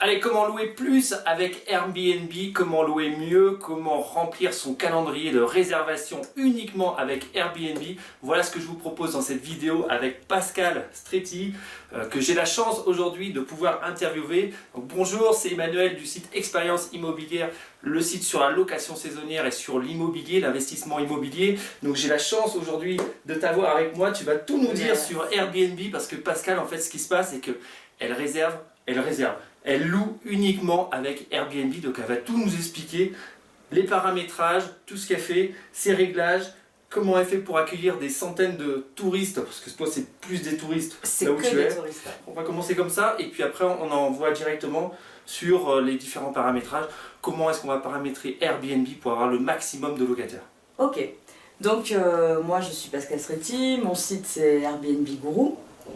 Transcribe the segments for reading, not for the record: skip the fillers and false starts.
Allez, comment louer plus avec Airbnb, comment louer mieux, comment remplir son calendrier de réservation uniquement avec Airbnb. Voilà ce que je vous propose dans cette vidéo avec Pascal Stretti, que j'ai la chance aujourd'hui de pouvoir interviewer. Donc, bonjour, c'est Emmanuel du site Expérience Immobilière, le site sur la location saisonnière et sur l'immobilier, l'investissement immobilier. Donc j'ai la chance aujourd'hui de t'avoir avec moi. Tu vas tout nous dire sur Airbnb parce que Pascal, en fait, ce qui se passe, c'est qu'elle réserve. Elle loue uniquement avec Airbnb, donc elle va tout nous expliquer, les paramétrages, tout ce qu'elle fait, ses réglages, comment elle fait pour accueillir des centaines de touristes, parce que toi c'est plus des touristes là où tu es. On va commencer comme ça, et puis après on envoie directement sur les différents paramétrages, comment est-ce qu'on va paramétrer Airbnb pour avoir le maximum de locataires. Ok, donc moi je suis Pascal Stretti, mon site c'est Airbnb Guru.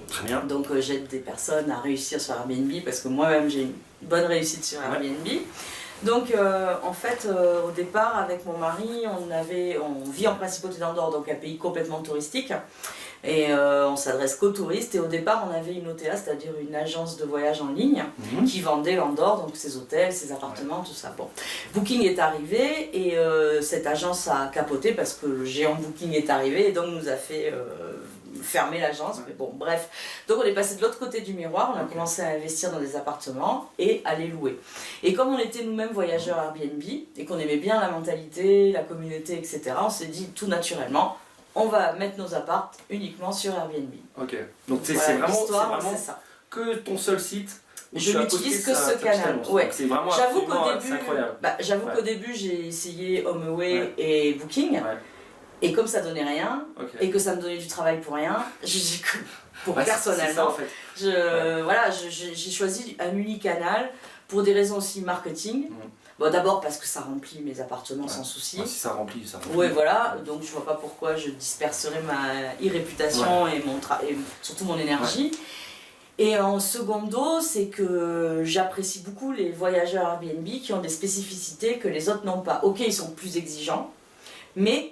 Très bien. Donc j'aide des personnes à réussir sur Airbnb parce que moi-même j'ai une bonne réussite sur Airbnb. Donc en fait au départ avec mon mari on vit en principauté d'Andorre, donc un pays complètement touristique. Et on s'adresse qu'aux touristes. Et au départ, on avait une OTA, c'est-à-dire une agence de voyage en ligne, qui vendait l'Andorre, donc ses hôtels, ses appartements, tout ça. Bon, Booking est arrivé et cette agence a capoté parce que le géant Booking est arrivé et donc nous a fait fermer l'agence. Mais bon, bref. Donc on est passé de l'autre côté du miroir, on a commencé à investir dans des appartements et à les louer. Et comme on était nous-mêmes voyageurs Airbnb et qu'on aimait bien la mentalité, la communauté, etc., on s'est dit tout naturellement, on va mettre nos apparts uniquement sur Airbnb. Ok, donc voilà, c'est vraiment ça. Que ton seul site. Je n'utilise que ce canal. Ouais. C'est vraiment j'avoue qu'au début j'ai essayé HomeAway et Booking. Et comme ça donnait rien, et que ça me donnait du travail pour rien, personnellement, ça, en fait. J'ai choisi un unicanal pour des raisons aussi marketing. Bon, d'abord parce que ça remplit mes appartements sans souci. Si ça remplit, ça remplit. Ouais, voilà, donc je vois pas pourquoi je disperserais ma e-réputation et surtout mon énergie. Et en secondo, c'est que j'apprécie beaucoup les voyageurs Airbnb qui ont des spécificités que les autres n'ont pas. Ok, ils sont plus exigeants, mais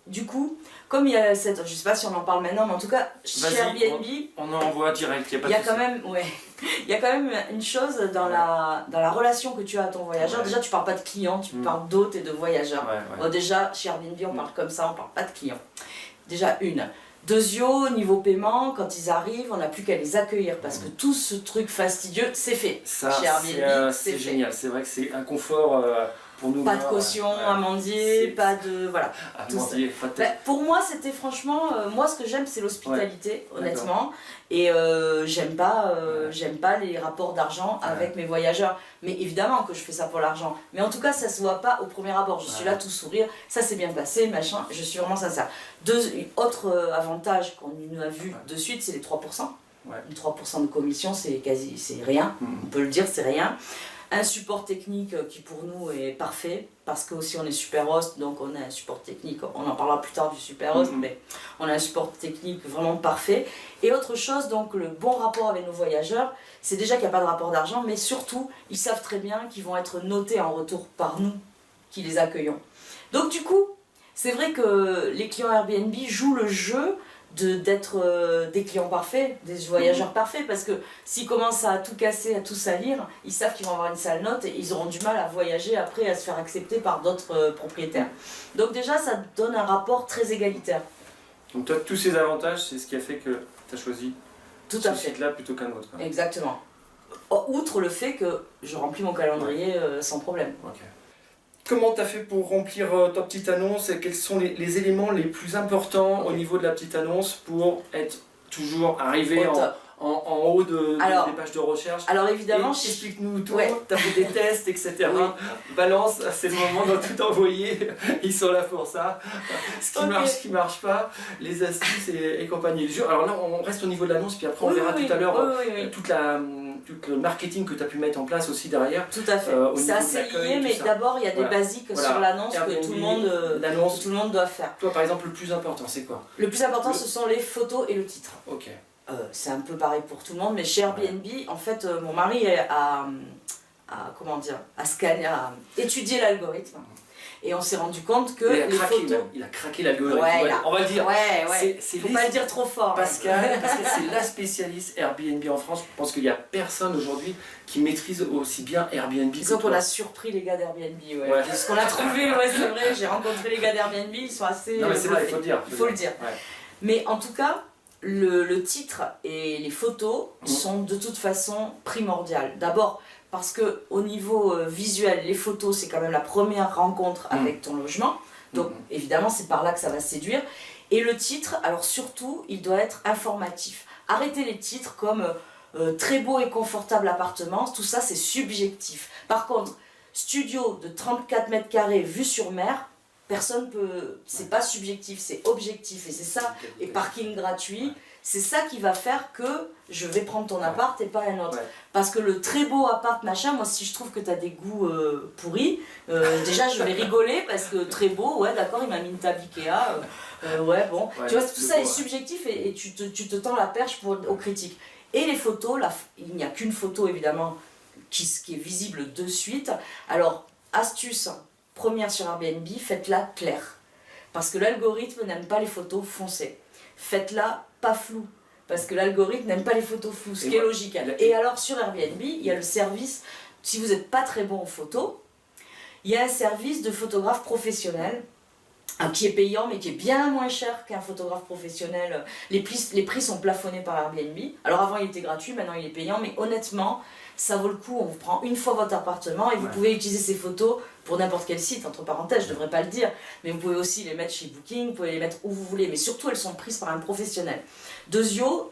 du coup, comme il y a cette, je sais pas si on en parle maintenant, mais en tout cas, chez Airbnb, on envoie direct, il y a quand même une chose dans la relation que tu as à ton voyageur. Déjà, tu parles pas de client, tu parles d'hôte et de voyageur. Bon, déjà, chez Airbnb, on parle comme ça, on parle pas de client. Déjà, une. Deuxièmement, niveau paiement, quand ils arrivent, on n'a plus qu'à les accueillir parce que tout ce truc fastidieux, c'est fait. Ça, chez Airbnb, c'est génial. C'est vrai que c'est un confort pour nous. Pas de caution, amandier, pas de... Voilà. Amandier, pas de... pour moi, c'était franchement... moi, ce que j'aime, c'est l'hospitalité, honnêtement. Et j'aime pas les rapports d'argent avec mes voyageurs. Mais évidemment que je fais ça pour l'argent. Mais en tout cas, ça se voit pas au premier abord. Je suis là tout sourire, ça s'est bien passé, machin. Je suis vraiment sincère. Autre avantage qu'on a vu de suite, c'est les 3%. 3% de commission, c'est rien. On peut le dire, c'est rien. Un support technique qui pour nous est parfait, parce que aussi on est super host, donc on a un support technique, on en parlera plus tard du super host, mais on a un support technique vraiment parfait. Et autre chose, donc le bon rapport avec nos voyageurs, c'est déjà qu'il n'y a pas de rapport d'argent, mais surtout, ils savent très bien qu'ils vont être notés en retour par nous, qui les accueillons. Donc du coup, c'est vrai que les clients Airbnb jouent le jeu d'être des clients parfaits, des voyageurs parfaits, parce que s'ils commencent à tout casser, à tout salir, ils savent qu'ils vont avoir une sale note et ils auront du mal à voyager après, à se faire accepter par d'autres propriétaires. Donc déjà, ça donne un rapport très égalitaire. Donc toi, tous ces avantages, c'est ce qui a fait que tu as choisi ce site-là plutôt qu'un autre. Exactement. Outre le fait que je remplis mon calendrier sans problème. Comment tu as fait pour remplir ta petite annonce et quels sont les éléments les plus importants au niveau de la petite annonce pour être toujours arrivé en haut des pages de recherche? Alors évidemment, explique-nous tout, tu as fait des tests, etc. Balance, c'est le moment de tout envoyer, ils sont là pour ça. Ce qui marche pas, les astuces et compagnie. Alors là, on reste au niveau de l'annonce, puis après on verra tout à l'heure tout le marketing que tu as pu mettre en place aussi derrière. Tout à fait. C'est assez lié, mais d'abord il y a des basiques sur l'annonce que tout le monde doit faire. Toi par exemple, le plus important, c'est quoi? Le plus important, ce sont les photos et le titre. Ok. C'est un peu pareil pour tout le monde, mais chez Airbnb, en fait, mon mari a étudié l'algorithme. Et on s'est rendu compte que il a les craqué, photos... même. Il a craqué l'algorithme. Ouais, on va le dire. Ouais. C'est Faut pas le dire trop fort. Pascal, c'est la spécialiste Airbnb en France. Je pense qu'il n'y a personne aujourd'hui qui maîtrise aussi bien Airbnb que Disons qu'on toi. a surpris les gars d'Airbnb, Ouais. Ce qu'on a trouvé, c'est vrai, j'ai rencontré les gars d'Airbnb, ils sont assez... Non mais c'est vrai, il faut le dire. Il faut le dire. Ouais. Mais en tout cas, le titre et les photos sont de toute façon primordiales. D'abord parce que au niveau visuel, les photos c'est quand même la première rencontre avec ton logement. Donc évidemment c'est par là que ça va séduire. Et le titre, alors surtout, il doit être informatif. Arrêtez les titres comme très beau et confortable appartement, tout ça c'est subjectif. Par contre, studio de 34 mètres carrés vue sur mer, personne peut, c'est pas subjectif, c'est objectif et c'est ça, et parking gratuit, c'est ça qui va faire que je vais prendre ton appart et pas un autre. Parce que le très beau appart machin, moi si je trouve que tu as des goûts pourris, déjà je vais rigoler parce que très beau, ouais d'accord, il m'a mis une table Ikea, ouais bon, tu vois tout ça est subjectif et tu te tends la perche aux critiques. Et les photos, il n'y a qu'une photo évidemment qui est visible de suite. Alors astuce première sur Airbnb, faites-la claire. Parce que l'algorithme n'aime pas les photos foncées. Faites-la pas floue. Parce que l'algorithme n'aime pas les photos floues, ce qui est logique. Et alors sur Airbnb, il y a le service, si vous n'êtes pas très bon en photo, il y a un service de photographe professionnel qui est payant mais qui est bien moins cher qu'un photographe professionnel. Les prix sont plafonnés par Airbnb. Alors avant il était gratuit, maintenant il est payant, mais honnêtement, ça vaut le coup. On vous prend une fois votre appartement et vous pouvez utiliser ces photos pour n'importe quel site, entre parenthèses, je ne devrais pas le dire, mais vous pouvez aussi les mettre chez Booking, vous pouvez les mettre où vous voulez, mais surtout elles sont prises par un professionnel. Deuxio,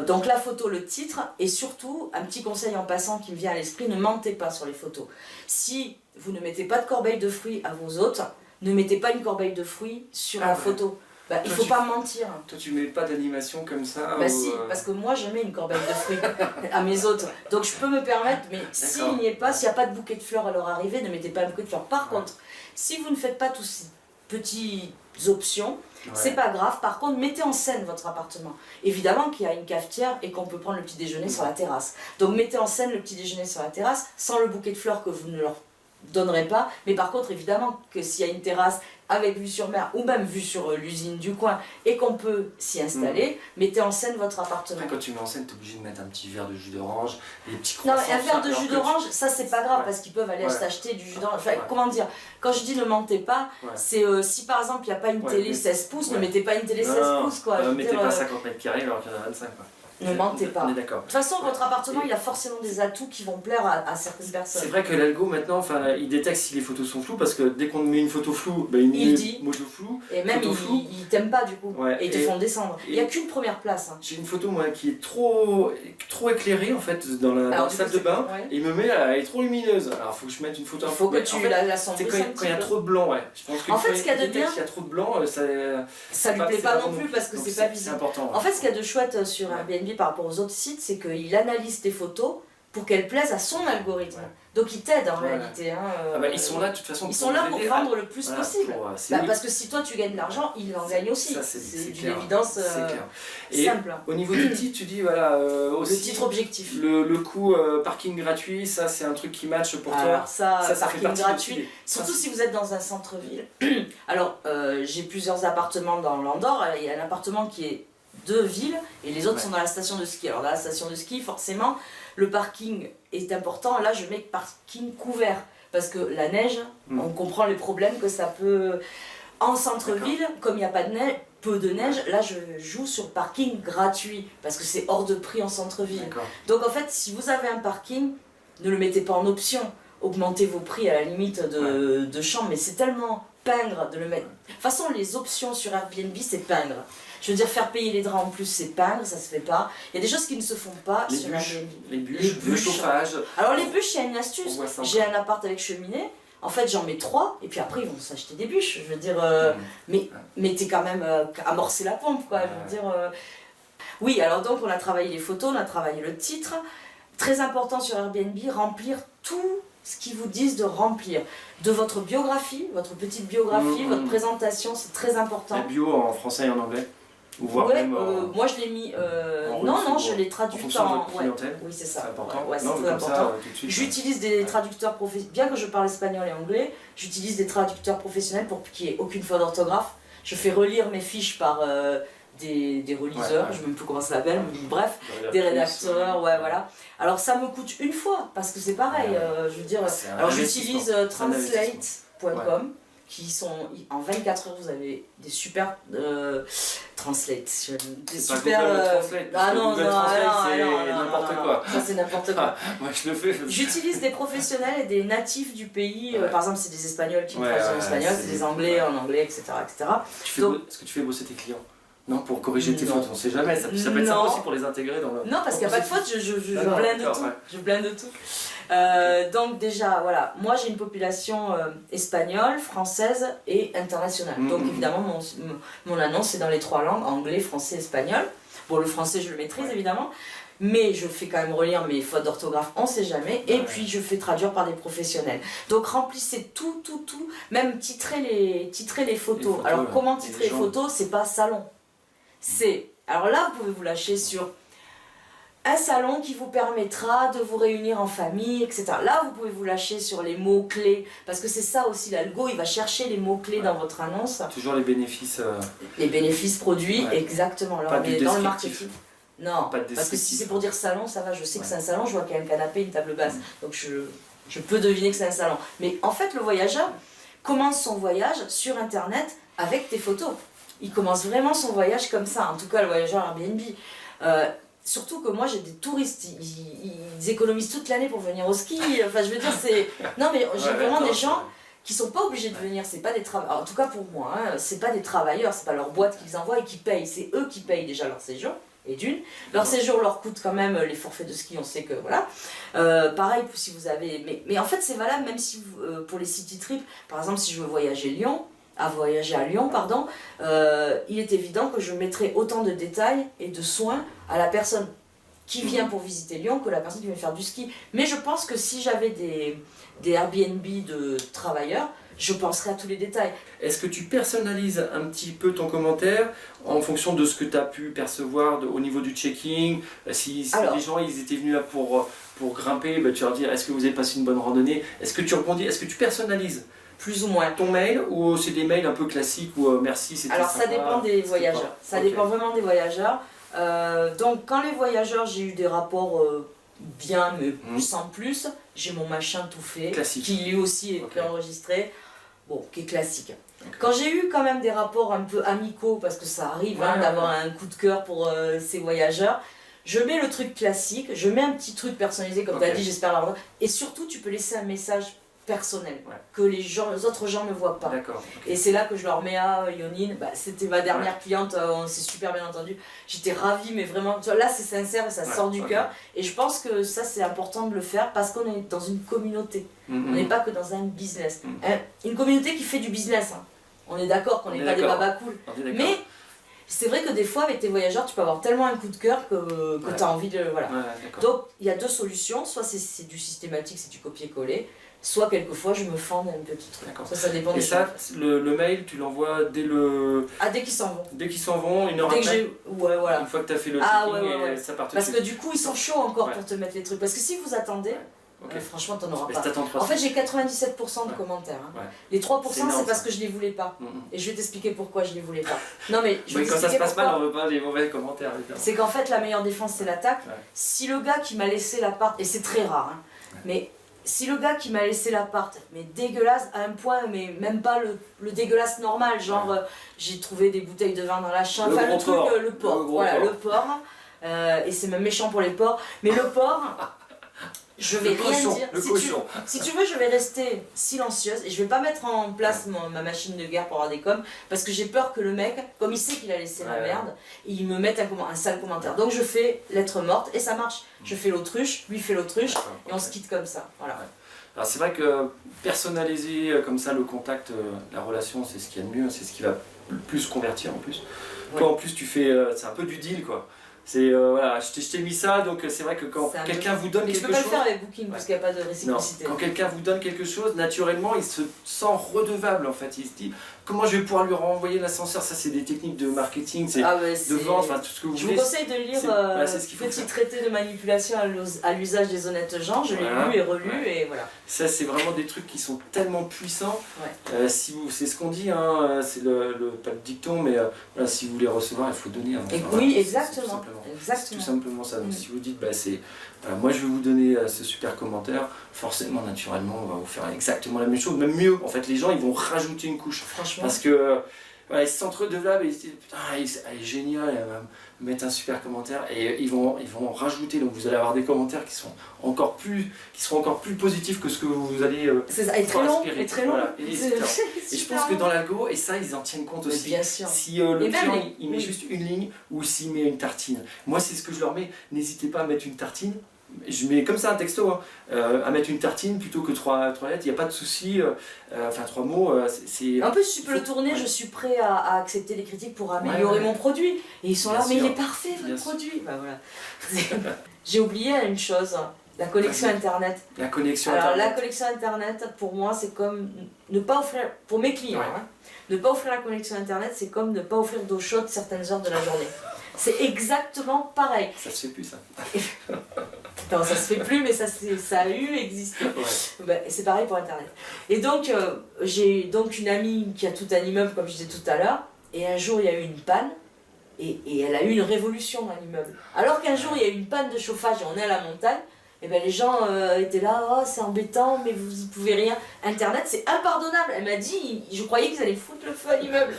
donc la photo, le titre, et surtout, un petit conseil en passant qui me vient à l'esprit, ne mentez pas sur les photos. Si vous ne mettez pas de corbeille de fruits à vos hôtes, ne mettez pas une corbeille de fruits sur la photo. Bah, il ne faut pas mentir. Toi, tu mets pas d'animation comme ça? Bah si, parce que moi je mets une corbeille de fruits à mes hôtes. Donc je peux me permettre, mais s'il n'y est pas, s'il n'y a pas de bouquet de fleurs à leur arrivée, ne mettez pas un bouquet de fleurs. Par contre, si vous ne faites pas tous ces petites options, c'est pas grave. Par contre, mettez en scène votre appartement. Évidemment qu'il y a une cafetière et qu'on peut prendre le petit déjeuner sur la terrasse. Donc mettez en scène le petit déjeuner sur la terrasse, sans le bouquet de fleurs que vous ne leur donnerez pas. Mais par contre, évidemment que s'il y a une terrasse avec vue sur mer ou même vue sur l'usine du coin et qu'on peut s'y installer, mettez en scène votre appartement. Après, quand tu mets en scène, tu es obligé de mettre un petit verre de jus d'orange, des petits Non, croissants. mais un verre de jus d'orange, ça c'est pas grave parce qu'ils peuvent aller s'acheter du jus d'orange. Enfin, comment dire, quand je dis ne mentez pas, c'est si par exemple il n'y a pas une télé 16 pouces, ne mettez pas une télé 16 pouces quoi. Ne mettez pas 50 mètres carrés alors qu'il y en a 25 quoi. Ne mentez pas. On est De d'accord. toute façon, votre appartement, il a forcément des atouts qui vont plaire à certaines personnes. C'est vrai que l'algo maintenant, il détecte si les photos sont floues parce que dès qu'on met une photo floue, il dit met moto flou. Et même ils t'aiment pas du coup. Et ils te font descendre. Il n'y a qu'une première place. J'ai une photo moi qui est trop éclairée en fait dans la salle de bain et il me met, elle est trop lumineuse. Alors il faut que je mette une photo. Il faut que tu la sombrisses un petit peu. Quand il y a trop de blanc, je pense que en fait, ce qu'il y a de bien, s'il y a trop de blanc, ça lui plaît pas non plus parce que c'est pas visible. C'est important. En fait, ce qu'il y a de chouette sur Airbnb par rapport aux autres sites, c'est qu'il analyse tes photos pour qu'elles plaisent à son algorithme. Donc il t'aide en réalité. Ils sont là de toute façon. Ils sont là pour vendre le plus possible. Parce que si toi tu gagnes de l'argent, ils en gagnent aussi. C'est d'une évidence simple. Au niveau du titre, tu dis voilà. Le titre objectif. Le coût parking gratuit, ça c'est un truc qui match pour toi. Alors ça fait parking gratuit. Surtout si vous êtes dans un centre-ville. Alors j'ai plusieurs appartements dans l'Andorre. Il y a un appartement qui est de ville et les autres sont dans la station de ski. Alors là, la station de ski, forcément, le parking est important. Là, je mets parking couvert parce que la neige, on comprend les problèmes que ça peut... En centre-ville, comme il n'y a pas de neige, peu de neige, là je joue sur parking gratuit parce que c'est hors de prix en centre-ville. Donc en fait, si vous avez un parking, ne le mettez pas en option. Augmentez vos prix à la limite de chambre, mais c'est tellement pingre de le mettre. De toute façon, les options sur Airbnb, c'est pingre. Je veux dire, faire payer les draps en plus, c'est pingre, ça se fait pas. Il y a des choses qui ne se font pas sur Airbnb. Les bûches, le chauffage. Alors les bûches, il y a une astuce. J'ai un appart avec cheminée. En fait, j'en mets 3, et puis après, ils vont s'acheter des bûches. Je veux dire, mais t'es quand même amorcé la pompe, quoi. Je veux dire, oui, alors donc, on a travaillé les photos, on a travaillé le titre. Très important sur Airbnb, remplir tout ce qu'ils vous disent de remplir. De votre biographie, votre petite biographie, votre présentation, c'est très important. La bio en français et en anglais. Ou voire Ouais, même moi je l'ai mis. en non, russe non, ou je l'ai traduit en fonction de en. votre clientèle. Oui, c'est ça. C'est important. Ouais, c'est Non, très mais comme important. ça, tout de suite. J'utilise des traducteurs professionnels. Bien que je parle espagnol et anglais, j'utilise des traducteurs professionnels pour qu'il n'y ait aucune faute d'orthographe. Je fais relire mes fiches par des reliseurs, je ne sais même plus comment ça s'appelle, mais bref, des rédacteurs, voilà. Alors ça me coûte une fois, parce que c'est pareil, je veux dire. Alors j'utilise translate.com, qui sont en 24 heures, vous avez des super translate. Des super. Ah non, c'est n'importe quoi. Ça c'est n'importe quoi. Moi je le fais. J'utilise des professionnels et des natifs du pays. Par exemple, c'est des Espagnols qui me traduisent en espagnol, c'est des Anglais en anglais, etc. Est-ce que tu fais bosser tes clients? Non, pour corriger tes fautes, on sait jamais, ça peut être sympa aussi pour les intégrer dans le... Non, parce qu'il n'y a pas de faute, je blinde tout. Ouais. Je blinde tout. Donc déjà, voilà, moi j'ai une population espagnole, française et internationale. Donc évidemment, mon annonce c'est dans les 3 langues, anglais, français, espagnol. Bon, le français je le maîtrise évidemment, mais je fais quand même relire mes fautes d'orthographe, on sait jamais, et puis je fais traduire par des professionnels. Donc remplissez tout, même titrer les photos. Alors comment titrer les photos? C'est pas salon. Alors là, vous pouvez vous lâcher sur un salon qui vous permettra de vous réunir en famille, etc. Là, vous pouvez vous lâcher sur les mots-clés, parce que c'est ça aussi, l'algo, il va chercher les mots-clés dans votre annonce. Toujours les bénéfices. Les bénéfices produits, exactement. Alors, on est dans le marketing. Non, parce que si c'est pour dire salon, ça va, je sais que c'est un salon, je vois qu'il y a un canapé, une table basse, donc je peux deviner que c'est un salon. Mais en fait, le voyageur commence son voyage sur Internet avec tes photos. Il commence vraiment son voyage comme ça, en tout cas le voyageur Airbnb. Surtout que moi j'ai des touristes, ils économisent toute l'année pour venir au ski. Enfin je veux dire, c'est... Non mais j'ai vraiment des gens qui sont pas obligés de venir, c'est pas des travailleurs. En tout cas pour moi, c'est pas des travailleurs, c'est pas leur boîte qu'ils envoient et qui payent, c'est eux qui payent déjà leur séjour. Et leur séjour leur coûte quand même les forfaits de ski, on sait que voilà. Pareil si vous avez... Mais en fait c'est valable même si vous, pour les city trips, par exemple si je veux voyager à Lyon, il est évident que je mettrai autant de détails et de soins à la personne qui vient pour visiter Lyon que la personne qui vient faire du ski. Mais je pense que si j'avais des Airbnb de travailleurs, je penserais à tous les détails. Est-ce que tu personnalises un petit peu ton commentaire en fonction de ce que tu as pu percevoir au niveau du checking? Si les gens ils étaient venus là pour grimper, tu leur dis est-ce que vous avez passé une bonne randonnée? Est-ce que tu rebondis? Est-ce que tu personnalises plus ou moins ton mail, ou c'est des mails un peu classiques où merci, c'était Alors sympa, ça dépend des voyageurs, ça dépend vraiment des voyageurs. Donc quand les voyageurs, j'ai eu des rapports bien mais sans plus, j'ai mon machin tout fait, classique. Qui lui aussi est préenregistré, bon, qui est classique. Quand j'ai eu quand même des rapports un peu amicaux, parce que ça arrive d'avoir un coup de cœur pour ces voyageurs, je mets le truc classique, je mets un petit truc personnalisé comme tu as dit, j'espère l'avoir, et surtout tu peux laisser un message personnel, que les autres gens ne voient pas. Et c'est là que je leur mets à Yonine, c'était ma dernière cliente, on s'est super bien entendu, j'étais ravie, mais vraiment, tu vois, là c'est sincère, ça sort du cœur, et je pense que ça c'est important de le faire parce qu'on est dans une communauté, on n'est pas que dans un business. Une communauté qui fait du business, on est d'accord qu'on n'est pas des babas cool, mais c'est vrai que des fois avec tes voyageurs tu peux avoir tellement un coup de cœur que tu as envie de... Voilà. Donc il y a deux solutions, soit c'est du systématique, c'est du copier-coller, soit quelquefois je me fends un petit truc. Ça dépend des choses. Et ça, le mail, tu l'envoies dès le... dès qu'ils s'en vont. Dès qu'ils s'en vont, une heure après. Voilà. Une fois que tu as fait le checking et ça part tout de suite. Parce que du coup, ils sont chauds encore pour te mettre les trucs. Parce que si vous attendez, franchement, t'en auras pas. En fait, j'ai 97% de commentaires. Les 3%, c'est parce que je les voulais pas. Et je vais t'expliquer pourquoi je les voulais pas. Non, mais quand ça se passe mal, on veut pas les mauvais commentaires. C'est qu'en fait, la meilleure défense, c'est l'attaque. Si le gars qui m'a laissé l'appart, et c'est très rare, mais si le gars qui m'a laissé l'appart, mais dégueulasse à un point, mais même pas le dégueulasse normal, genre j'ai trouvé des bouteilles de vin dans la chambre, enfin le truc, le porc, voilà, le porc, et c'est même méchant pour les porcs, mais le porc, je vais rien dire. Si tu veux, je vais rester silencieuse et je vais pas mettre en place ma machine de guerre pour avoir des coms, parce que j'ai peur que le mec, comme il sait qu'il a laissé la merde, il me mette un sale commentaire. Donc je fais lettre morte et ça marche. Je fais l'autruche, lui fait l'autruche et on se quitte comme ça. Voilà. Alors c'est vrai que personnaliser comme ça le contact, la relation, c'est ce qu'il y a de mieux, c'est ce qui va le plus convertir en plus. Toi en plus tu fais, c'est un peu du deal quoi. Voilà, je t'ai mis ça, donc c'est vrai que quand quelqu'un vous donne quelque chose... Mais tu peux pas le faire avec Booking parce qu'il n'y a pas de réciprocité. Non, quand quelqu'un vous donne quelque chose, naturellement, il se sent redevable en fait. Il se dit, comment je vais pouvoir lui renvoyer l'ascenseur? Ça, c'est des techniques de marketing, de vente, enfin tout ce que vous voulez. Je vous conseille de lire Petit traité de manipulation à l'usage des honnêtes gens. Je l'ai lu et relu et voilà. Ça, c'est vraiment des trucs qui sont tellement puissants. C'est ce qu'on dit, c'est pas le dicton, mais si vous voulez recevoir, il faut donner. Oui, exactement. C'est tout simplement ça. Donc si vous dites, moi je vais vous donner ce super commentaire, forcément, naturellement, on va vous faire exactement la même chose, même mieux. En fait, les gens, ils vont rajouter une couche. Franchement. Parce que ils se sentent redevables et ils se disent, putain, elle est géniale, elle va me mettre un super commentaire. Et ils vont rajouter. Donc vous allez avoir des commentaires qui seront encore plus positifs que ce que vous allez c'est ça, et très long, et très long. Voilà. Et je pense que dans l'algo, et ça, ils en tiennent compte aussi. Bien sûr. Si le client, il met juste une ligne ou s'il met une tartine. Moi, c'est ce que je leur mets. N'hésitez pas à mettre une tartine. Je mets comme ça un texto, à mettre une tartine plutôt que trois lettres, il n'y a pas de souci, 3 mots. En plus, tu peux le tourner, je suis prêt à accepter les critiques pour améliorer mon produit. Et ils sont là, mais il est parfait votre produit. Voilà. J'ai oublié une chose, la connexion Internet. La connexion Internet. La connexion Internet, pour moi, c'est comme ne pas offrir, pour mes clients, ne pas offrir la connexion Internet, c'est comme ne pas offrir d'eau chaude certaines heures de la journée. C'est exactement pareil. Ça se fait plus, ça. Non, ça se fait plus, mais ça a existé. C'est pareil pour Internet. Et donc, j'ai donc une amie qui a tout un immeuble, comme je disais tout à l'heure, et un jour, il y a eu une panne, et elle a eu une révolution dans l'immeuble. Alors qu'un jour, il y a eu une panne de chauffage, et on est à la montagne, et les gens étaient là, oh c'est embêtant, mais vous n'y pouvez rien. Internet, c'est impardonnable. Elle m'a dit, je croyais qu'ils allaient foutre le feu à l'immeuble.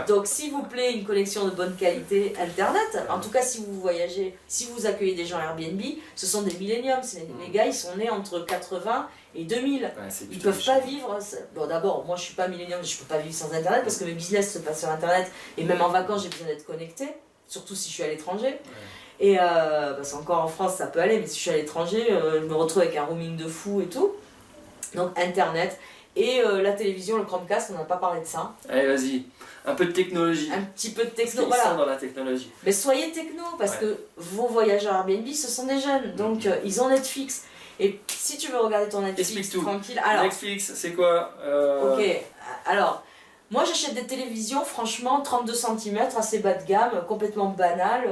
Donc s'il vous plaît, une connexion de bonne qualité Internet. En tout cas, si vous voyagez, si vous accueillez des gens Airbnb, ce sont des milléniums. Les gars, ils sont nés entre 80 et 2000. Ils peuvent pas vivre. Bon, d'abord, moi je suis pas millénium, je peux pas vivre sans Internet parce que mes business se passent sur Internet. Et même en vacances, j'ai besoin d'être connecté, surtout si je suis à l'étranger. Et parce qu'encore en France ça peut aller, mais si je suis à l'étranger, je me retrouve avec un roaming de fou et tout. Donc Internet et la télévision, le Chromecast, on n'a pas parlé de ça. Allez, vas-y, un peu de technologie. Un petit peu de techno, voilà. Ils sont dans la technologie. Mais soyez techno, parce que vos voyageurs Airbnb, ce sont des jeunes, donc ils ont Netflix. Et si tu veux regarder ton Netflix tranquille... Alors, Netflix, c'est quoi Ok, alors... Moi j'achète des télévisions, franchement 32 cm, assez bas de gamme, complètement banal,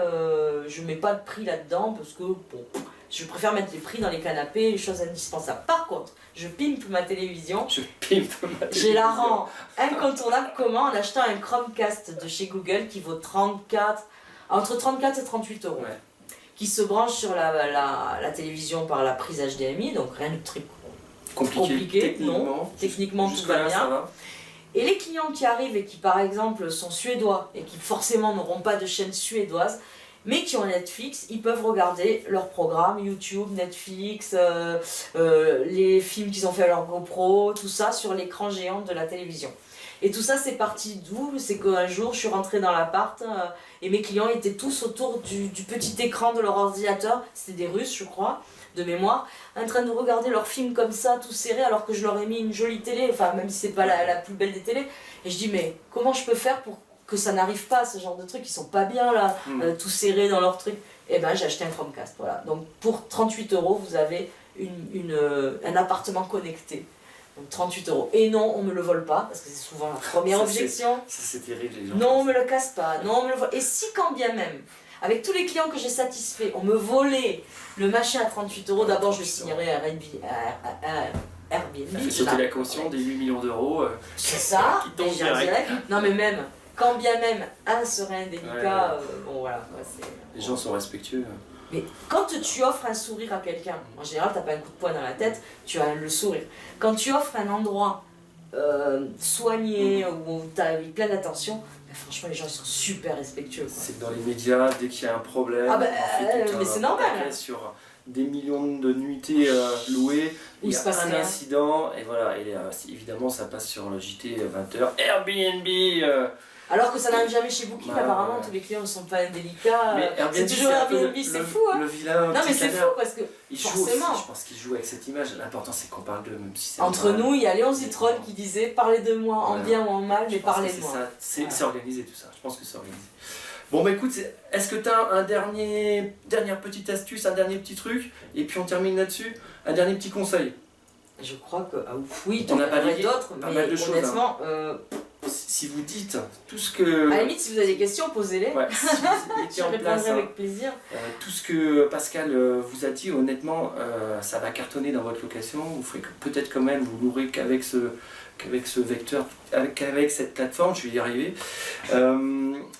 je mets pas de prix là-dedans parce que je préfère mettre les prix dans les canapés, les choses indispensables. Par contre, je pimpe ma télévision, je la rends incontournable. Comment? En achetant un Chromecast de chez Google qui vaut entre 34 et 38 euros, qui se branche sur la télévision par la prise HDMI, donc rien de très compliqué, techniquement tout va bien. Et les clients qui arrivent et qui par exemple sont suédois et qui forcément n'auront pas de chaîne suédoise, mais qui ont Netflix, ils peuvent regarder leurs programmes, YouTube, Netflix, les films qu'ils ont fait à leur GoPro, tout ça sur l'écran géant de la télévision. Et tout ça c'est parti d'où? C'est qu'un jour je suis rentrée dans l'appart et mes clients étaient tous autour du petit écran de leur ordinateur, c'était des Russes je crois, de mémoire, en train de regarder leurs films comme ça, tout serré, alors que je leur ai mis une jolie télé, enfin même si c'est pas la plus belle des télés. Et je dis mais comment je peux faire pour que ça n'arrive pas, ce genre de trucs, ils sont pas bien là, tout serrés dans leur truc. Et ben j'ai acheté un Chromecast, voilà. Donc pour 38 euros, vous avez un appartement connecté. Donc 38 euros. Et non, on me le vole pas, parce que c'est souvent la première objection. Ça c'est terrible les gens. Non, on me le casse pas, non, on me le vole. Et si quand bien même, avec tous les clients que j'ai satisfaits, on me volait le machin à 38 euros, d'abord je signerais un Airbnb. Ça fait sauter la caution des 8 millions d'euros. C'est ça, qui tombent direct. Non mais même, quand bien même un serait indélicat, bon voilà. Les gens sont respectueux. Mais quand tu offres un sourire à quelqu'un, en général t'as pas un coup de poing dans la tête, tu as le sourire. Quand tu offres un endroit soigné où t'as eu plein d'attention, franchement les gens ils sont super respectueux. C'est que dans les médias, dès qu'il y a un problème, mais c'est normal. Sur des millions de nuitées louées, il y a un incident, et voilà, et évidemment ça passe sur le JT 20h, Airbnb. Alors que ça n'arrive jamais chez Booking, apparemment tous les clients ne sont pas indélicats. C'est toujours Airbnb, c'est fou hein. Le vilain. Non mais c'est fou parce que forcément. Je pense qu'ils jouent avec cette image. L'important c'est qu'on parle d'eux, même si c'est. Entre nous, il y a Léon Zitrone qui disait parlez de moi en bien ou en mal, mais parlez de moi. C'est organisé tout ça. Je pense que c'est organisé. Bon bah écoute, est-ce que tu as dernière petite astuce, un dernier petit truc, et puis on termine là-dessus, un dernier petit conseil? Je crois que oui, On il y a en aurait balayé d'autres, pas mais mal de choses, honnêtement, Si vous dites tout ce que... à la limite, si vous avez des questions, posez-les. Ouais, si vous mettez Je en répondrai place avec plaisir. tout ce que Pascal vous a dit, honnêtement, ça va cartonner dans votre location. Vous ferez peut-être quand même, vous louerez qu'avec ce vecteur, qu'avec cette plateforme, je vais y arriver.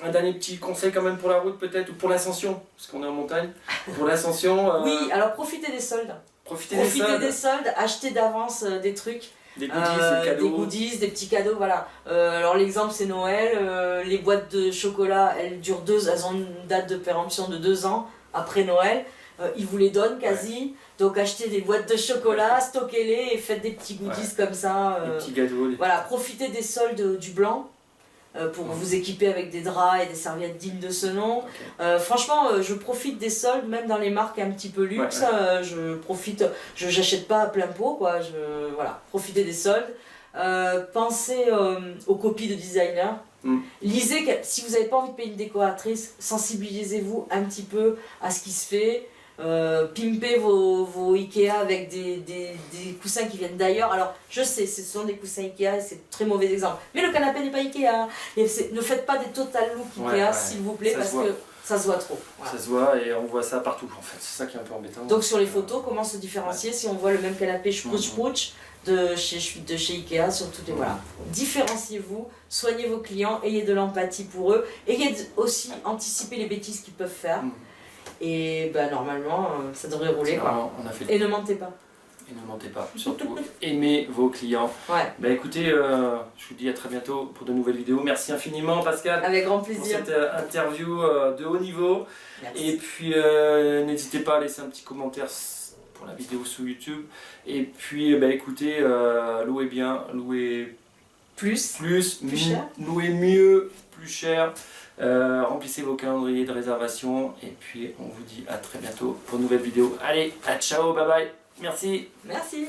Un dernier petit conseil quand même pour la route peut-être, ou pour l'ascension, parce qu'on est en montagne. Pour l'ascension... Oui, alors profitez des soldes. Profitez des soldes, achetez d'avance des trucs. Des goodies, des cadeaux. Des goodies, des petits cadeaux, voilà. Alors l'exemple c'est Noël, les boîtes de chocolat, elles ont une date de péremption de 2 ans après Noël. Ils vous les donnent quasi, donc achetez des boîtes de chocolat, stockez-les et faites des petits goodies comme ça. Des petits cadeaux. Voilà, profitez des soldes du blanc. Pour vous équiper avec des draps et des serviettes dignes de ce nom. Franchement, je profite des soldes, même dans les marques un petit peu luxe. J'achète pas à plein pot, quoi. Voilà, profitez des soldes. Pensez aux copies de designers. Lisez, si vous n'avez pas envie de payer une décoratrice, sensibilisez-vous un petit peu à ce qui se fait. Pimpez vos Ikea avec des coussins qui viennent d'ailleurs. Alors je sais, ce sont des coussins Ikea et c'est un très mauvais exemple, mais le canapé n'est pas Ikea. Ne faites pas des total look Ikea s'il vous plaît, parce que ça se voit trop. Voilà. Ça se voit et on voit ça partout en fait, c'est ça qui est un peu embêtant. Donc sur les photos, comment se différencier si on voit le même canapé sprouch de chez Ikea sur toutes les... Voilà. Différenciez-vous, soignez vos clients, ayez de l'empathie pour eux, ayez aussi anticiper les bêtises qu'ils peuvent faire. Et ben normalement, ça devrait rouler. Quoi. On a fait et ne mentez pas. Et ne mentez pas. Surtout, aimez vos clients. Ouais. Bah écoutez, je vous dis à très bientôt pour de nouvelles vidéos. Merci infiniment Pascal. Avec grand plaisir. Pour cette interview de haut niveau. Merci. Et puis n'hésitez pas à laisser un petit commentaire pour la vidéo sur YouTube. Et puis bah écoutez, louez bien, louez plus cher. Louez mieux, plus cher. Remplissez vos calendriers de réservation et puis on vous dit à très bientôt pour une nouvelle vidéo. Allez, à ciao, bye bye, merci. Merci.